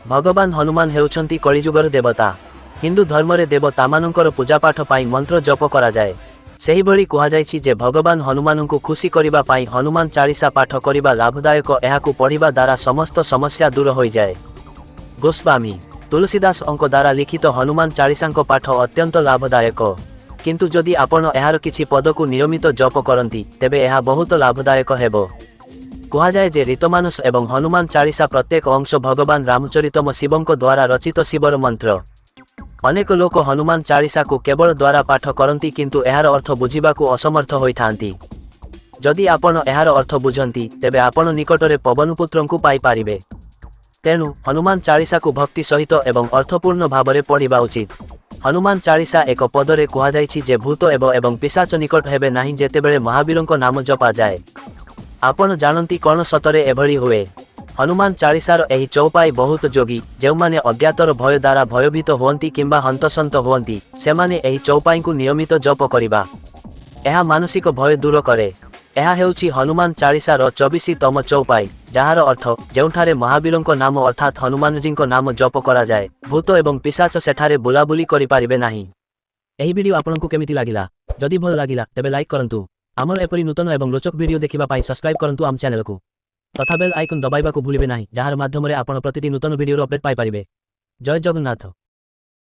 भगवान हनुमान हेउछंती कलिजुगर देवता। हिंदू धर्मरे देवतामानंकर पूजापाठ पाई मंत्र जप करा जाए। सेही भली कुहा जायछि जे भगवान हनुमानंकु खुशी करिबा पाई हनुमान चालीसा पाठ करिबा लाभदायक, एहाकु पढ़िबा द्वारा समस्त समस्या दूर होई जाए। गोस्वामी तुलसीदास अंक द्वारा लिखित हनुमान चालीसांक पाठ अत्यंत लाभदायक, किंतु जदि आपण एहार किछि पदकु नियमित जप करंती तेबे एहा बहुत लाभदायक हेबो। कुहा जाए जे ऋतमानस एवं हनुमान चालीसा प्रत्येक अंश भगवान रामचरितम शिवंक द्वारा रचित शिवर मंत्र। अनेक लोक हनुमान चालीसा को केवल द्वारा पाठ करती किंतु एहार अर्थ बुझिबाकू असमर्थ होइथांती। जदि आपण एहार अर्थ बुझंती तेबे आपण निकटरे पवनपुत्रंकु पाई पारिबे। तेणु हनुमान चालीसा को भक्ति सहित एवं अर्थपूर्ण भावरे पढ़िबा उचित। हनुमान चालीसा एक पदरे कुहा जायछि जे भूत एवं पिशाच निकट हेबे नाही जेतेबेले महावीरंक नाम जपा जाए। आपण जानती कौन सतरे एभली हुए? हनुमान चालीसार एही चौपाई बहुत जोगी जेउमाने अज्ञातर भय द्वारा भयभीत हुअंती किंबा हंतसंत हुअंती सेमाने एही चौपाई को नियमित जप करिबा। एहा मानसिक भय दूर करे। एहा हेउछि हनुमान चालीसार 24तम चौपाई, जहार अर्थ जेउठारे महावीरंक नाम अर्थात हनुमानजींक नाम जप करा जाए भूत एवं पिशाच सेठारे बुलाबुली करि पारिबे नाही। एही वीडियो आपनकु केमिति लागिला? जदि भल लागिला तेबे लाइक करंतु। आमर एपरी नूतन एवं रोचक वीडियो देखिबा पाई सब्सक्राइब करंतु आम चैनल को, तथा बेल आइकन दबाइबाकू भूलिबे नाही, जहार माध्यमरे आपण प्रतिदिन नूतन वीडियो अपडेट पाई पारिबे। जय जगन्नाथ।